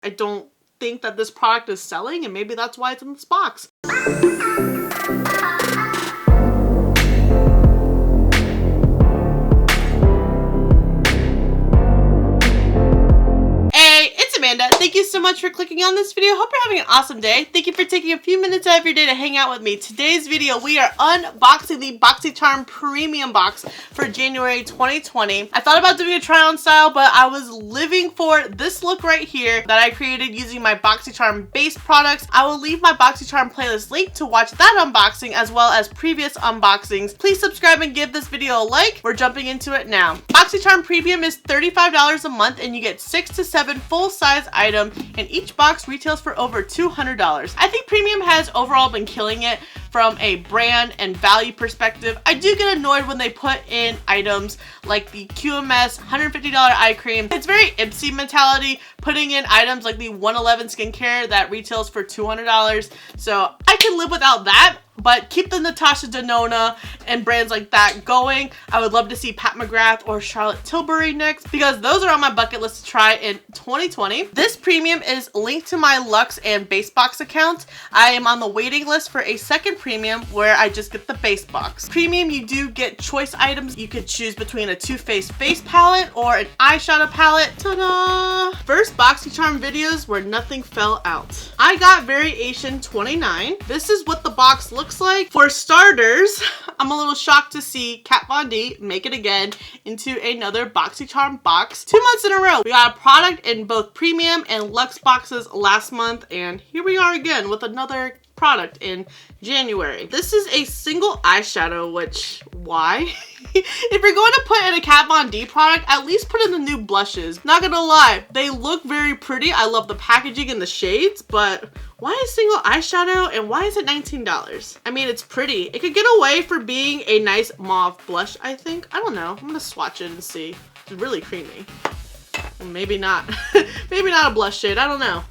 I don't think that this product is selling, and maybe that's why it's in this box. Amanda, thank you so much for clicking on this video. Hope you're having an awesome day. Thank you for taking a few minutes out of your day to hang out with me. Today's video, we are unboxing the BOXYCHARM Premium Box for January 2020. I thought about doing a try on style, but I was living for this look right here that I created using my BOXYCHARM base products. I will leave my BOXYCHARM playlist link to watch that unboxing as well as previous unboxings. Please subscribe and give this video a like. We're jumping into it now. BOXYCHARM Premium is $35 a month and you get 6 to 7 full-size item, and each box retails for over $200. I think Premium has overall been killing it from a brand and value perspective. I do get annoyed when they put in items like the QMS $150 eye cream. It's very IPSY mentality, putting in items like the 111 skincare that retails for $200. So I can live without that, but keep the Natasha Denona and brands like that going. I would love to see Pat McGrath or Charlotte Tilbury next, because those are on my bucket list to try in 2020. This premium is linked to my Luxe and Base Box account. I am on the waiting list for a second premium where I just get the base box. Premium, you do get choice items. You could choose between a Too Faced face palette or an eyeshadow palette. Ta-da! First BOXYCHARM videos where nothing fell out. I got variation 29. This is what the box looks like. For starters, I'm a little shocked to see Kat Von D make it again into another BOXYCHARM box 2 months in a row. We got a product in both premium and Luxe boxes last month, and here we are again with another product in January. This is a single eyeshadow, which, why? If you're going to put in a Kat Von D product, at least put in the new blushes. Not gonna lie, they look very pretty. I love the packaging and the shades, but why a single eyeshadow and why is it $19? I mean, it's pretty. It could get away for being a nice mauve blush, I think. I don't know. I'm gonna swatch it and see. It's really creamy. Maybe not. Maybe not a blush shade. I don't know.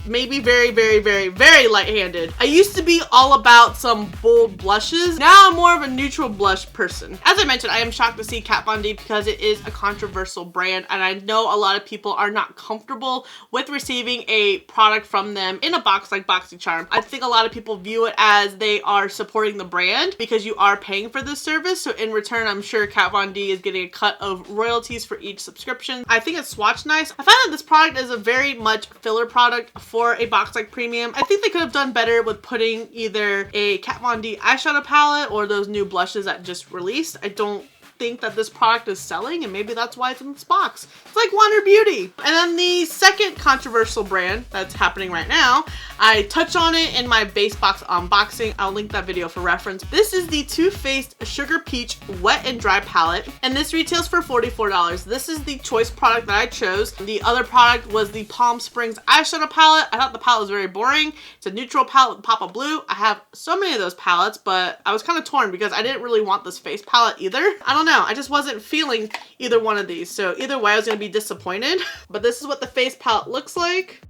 Maybe very, very, very, very light-handed. I used to be all about some bold blushes. Now I'm more of a neutral blush person. As I mentioned, I am shocked to see Kat Von D because it is a controversial brand, and I know a lot of people are not comfortable with receiving a product from them in a box like BOXYCHARM. I think a lot of people view it as they are supporting the brand because you are paying for this service. So in return, I'm sure Kat Von D is getting a cut of royalties for each subscription. I think it's swatched nice. I find that this product is a very much filler product for a box like premium. I think they could have done better with putting either a Kat Von D eyeshadow palette or those new blushes that just released. I don't think that this product is selling, and maybe that's why it's in this box. It's like Wander Beauty. And then the second controversial brand that's happening right now, I touch on it in my base box unboxing. I'll link that video for reference. This is the Too Faced Sugar Peach Wet and Dry Palette, and this retails for $44. This is the choice product that I chose. The other product was the Palm Springs eyeshadow palette. I thought the palette was very boring. It's a neutral palette with pop of blue. I have so many of those palettes, but I was kind of torn because I didn't really want this face palette either. I don't know. I just wasn't feeling either one of these. So either way, I was going to be disappointed. But this is what the face palette looks like.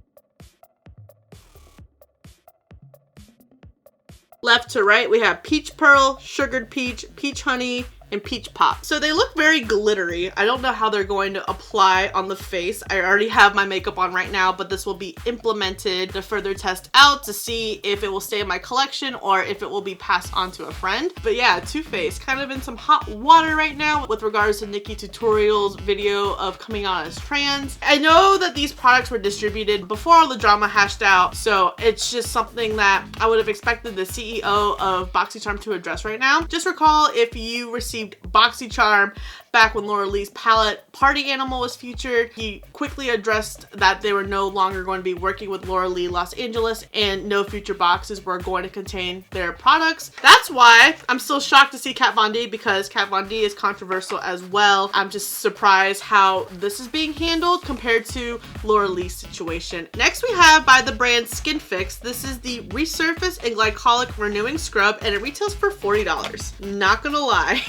Left to right, we have Peach Pearl, Sugared Peach, Peach Honey, and Peach Pop. So they look very glittery. I don't know how they're going to apply on the face. I already have my makeup on right now, but this will be implemented to further test out to see if it will stay in my collection or if it will be passed on to a friend. But yeah, Too Faced kind of in some hot water right now with regards to Nikki Tutorial's video of coming out as trans. I know that these products were distributed before all the drama hashed out, so it's just something that I would have expected the CEO of BOXYCHARM to address right now. Just recall, if you received BOXYCHARM back when Laura Lee's palette Party Animal was featured, he quickly addressed that they were no longer going to be working with Laura Lee Los Angeles and no future boxes were going to contain their products. That's why I'm still shocked to see Kat Von D, because Kat Von D is controversial as well. I'm just surprised how this is being handled compared to Laura Lee's situation. Next we have by the brand Skin Fix. This is the Resurface and Glycolic Renewing Scrub, and it retails for $40. Not gonna lie,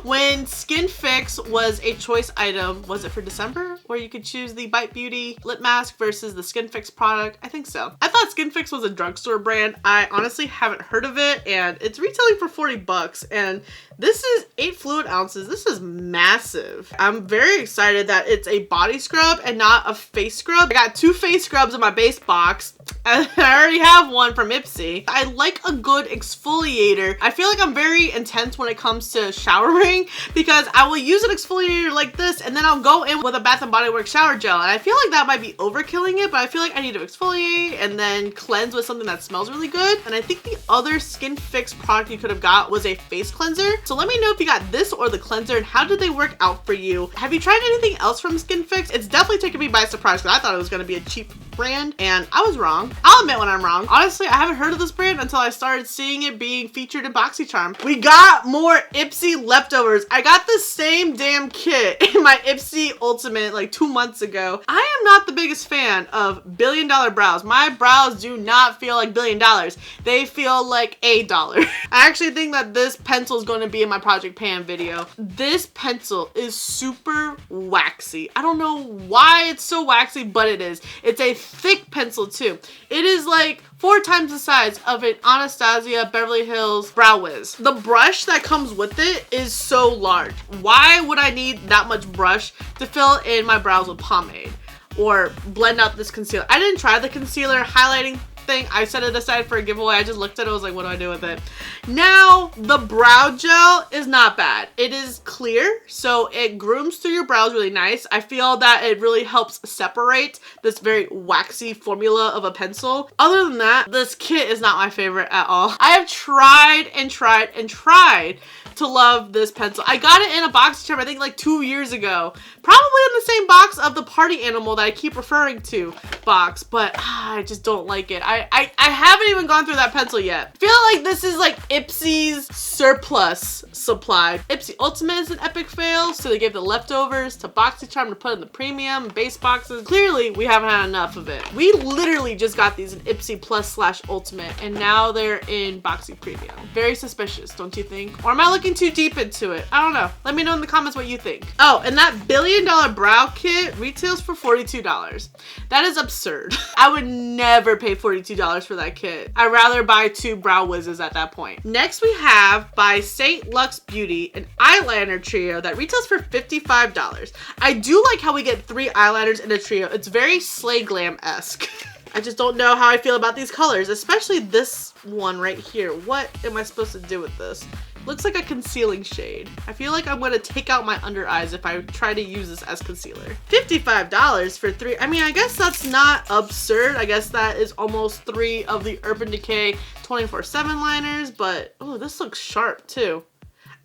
when Skin Fix was a choice item, was it for December, where you could choose the Bite Beauty lip mask versus the Skin Fix product? I think so. I thought Skin Fix was a drugstore brand. I honestly haven't heard of it, and it's retailing for $40, and This is 8 fluid ounces. This is massive. I'm very excited that it's a body scrub and not a face scrub. I got 2 face scrubs in my base box. I already have one from IPSY. I like a good exfoliator. I feel like I'm very intense when it comes to showering because I will use an exfoliator like this and then I'll go in with a Bath & Body Works shower gel. And I feel like that might be overkilling it, but I feel like I need to exfoliate and then cleanse with something that smells really good. And I think the other Skin Fix product you could have got was a face cleanser. So let me know if you got this or the cleanser and how did they work out for you? Have you tried anything else from Skin Fix? It's definitely taken me by surprise because I thought it was going to be a cheap brand and I was wrong. I'll admit when I'm wrong. Honestly, I haven't heard of this brand until I started seeing it being featured in BOXYCHARM. We got more IPSY leftovers. I got the same damn kit in my IPSY Ultimate like 2 months ago. I am not the biggest fan of $1 billion brows. My brows do not feel like $1 billion. They feel like $1. I actually think that this pencil is going to be in my Project Pan video. This pencil is super waxy. I don't know why it's so waxy, but it is. It's a thick pencil too. It is like 4 times the size of an Anastasia Beverly Hills Brow Wiz. The brush that comes with it is so large. Why would I need that much brush to fill in my brows with pomade or blend out this concealer? I didn't try the concealer highlighting thing. I set it aside for a giveaway. I just looked at it. I was like, what do I do with it? Now, the brow gel is not bad. It is clear, so it grooms through your brows really nice. I feel that it really helps separate this very waxy formula of a pencil. Other than that, this kit is not my favorite at all. I have tried and tried and tried to love this pencil. I got it in a BOXYCHARM, I think like 2 years ago. Probably in the same box of the party animal that I keep referring to box, but I just don't like it. I haven't even gone through that pencil yet. I feel like this is like IPSY's surplus supply. IPSY Ultimate is an epic fail, so they gave the leftovers to BOXYCHARM to put in the premium base boxes. Clearly, we haven't had enough of it. We literally just got these in IPSY Plus / Ultimate, and now they're in BOXY Premium. Very suspicious, don't you think? Or am I looking too deep into it? I don't know. Let me know in the comments what you think. Oh, and that $1 billion brow kit retails for $42. That is absurd. I would never pay $42 for that kit. I'd rather buy 2 brow wizzes at that point. Next we have by St. Luxe Beauty an eyeliner trio that retails for $55. I do like how we get 3 eyeliners in a trio. It's very Slay Glam-esque. I just don't know how I feel about these colors, especially this one right here. What am I supposed to do with this? Looks like a concealing shade. I feel like I'm gonna take out my under eyes if I try to use this as concealer. $55 for 3. I mean, I guess that's not absurd. I guess that is almost 3 of the Urban Decay 24/7 liners, but oh, this looks sharp too.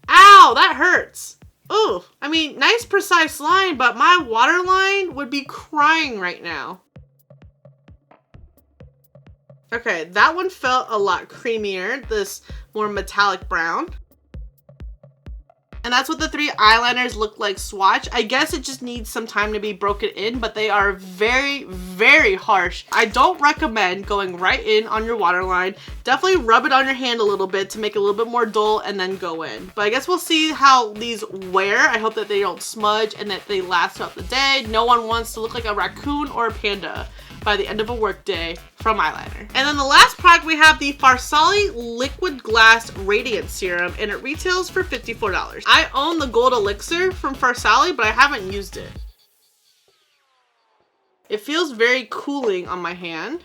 Ow, that hurts. Oh, I mean, nice precise line, but my waterline would be crying right now. Okay, that one felt a lot creamier, this more metallic brown. And that's what the 3 eyeliners look like swatch. I guess it just needs some time to be broken in, but they are very, very harsh. I don't recommend going right in on your waterline. Definitely rub it on your hand a little bit to make it a little bit more dull and then go in. But I guess we'll see how these wear. I hope that they don't smudge and that they last throughout the day. No one wants to look like a raccoon or a panda by the end of a work day from eyeliner. And then the last product we have the Farsali Liquid Glass Radiance Serum, and it retails for $54. I own the Gold Elixir from Farsali, but I haven't used it. It feels very cooling on my hand.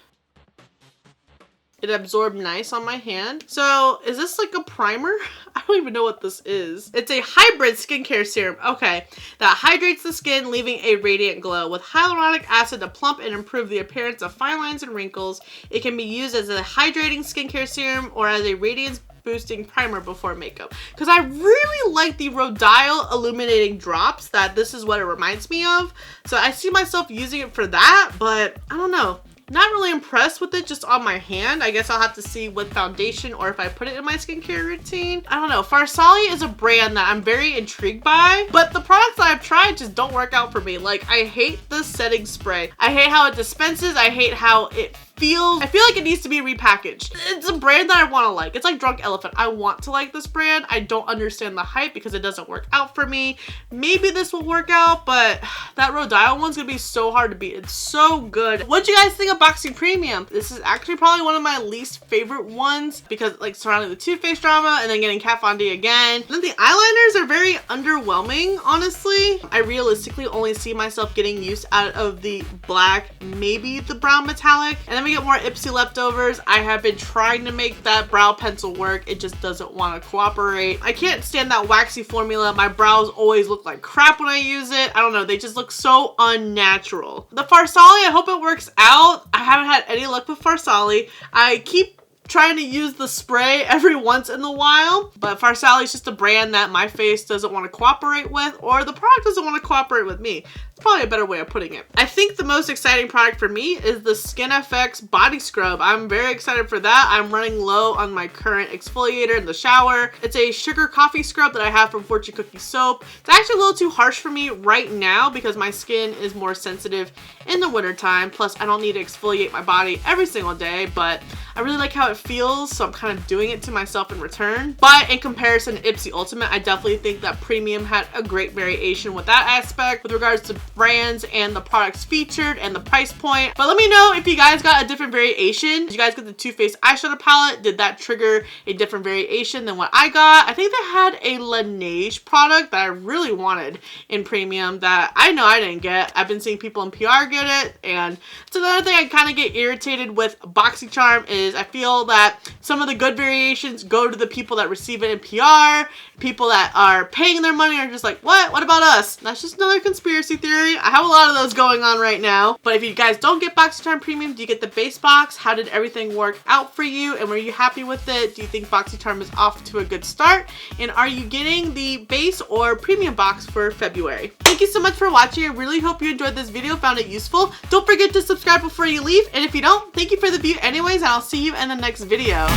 It absorbed nice on my hand. So is this like a primer? I don't even know what this is. It's a hybrid skincare serum. Okay, that hydrates the skin, leaving a radiant glow. With hyaluronic acid to plump and improve the appearance of fine lines and wrinkles. It can be used as a hydrating skincare serum or as a radiance boosting primer before makeup. Because I really like the Rodial illuminating drops. That this is what it reminds me of. So I see myself using it for that, but I don't know. Not really impressed with it just on my hand. I guess I'll have to see with foundation or if I put it in my skincare routine. I don't know. Farsali is a brand that I'm very intrigued by, but the products that I've tried just don't work out for me. Like, I hate the setting spray. I hate how it dispenses. I hate how it I feel like it needs to be repackaged. It's a brand that I want to like. It's like Drunk Elephant. I want to like this brand. I don't understand the hype because it doesn't work out for me. Maybe this will work out, but that Rhode Island one's gonna be so hard to beat. It's so good. What'd you guys think of Boxy Premium? This is actually probably one of my least favorite ones because like surrounding the Too Faced drama and then getting Kat Von D again. And then the eyeliners are very underwhelming, honestly. I realistically only see myself getting use out of the black, maybe the brown metallic. And then we get more IPSY leftovers. I have been trying to make that brow pencil work. It just doesn't want to cooperate. I can't stand that waxy formula. My brows always look like crap when I use it. I don't know, they just look so unnatural. The Farsali, I hope it works out. I haven't had any luck with Farsali. I keep trying to use the spray every once in a while, but Farsali is just a brand that my face doesn't want to cooperate with, or the product doesn't want to cooperate with me. It's probably a better way of putting it. I think the most exciting product for me is the Skin FX body scrub. I'm very excited for that. I'm running low on my current exfoliator in the shower. It's a sugar coffee scrub that I have from Fortune Cookie Soap. It's actually a little too harsh for me right now because my skin is more sensitive in the winter time. Plus I don't need to exfoliate my body every single day, but I really like how it feels, so I'm kind of doing it to myself in return. But in comparison to IPSY Ultimate, I definitely think that Premium had a great variation with that aspect with regards to brands and the products featured and the price point. But let me know if you guys got a different variation. Did you guys get the Too Faced eyeshadow palette? Did that trigger a different variation than what I got? I think they had a Laneige product that I really wanted in Premium that I know I didn't get. I've been seeing people in PR get it, and it's another thing I kind of get irritated with BOXYCHARM is I feel that some of the good variations go to the people that receive it in PR. People that are paying their money are just like, what about us? That's just another conspiracy theory. I have a lot of those going on right now. But if you guys don't get BOXYCHARM Premium, do you get the base box? How did everything work out for you? And were you happy with it? Do you think BOXYCHARM is off to a good start? And are you getting the base or premium box for February? Thank you so much for watching. I really hope you enjoyed this video, found it useful. Don't forget to subscribe before you leave. And if you don't, thank you for the view anyways, and I'll see you in the next video.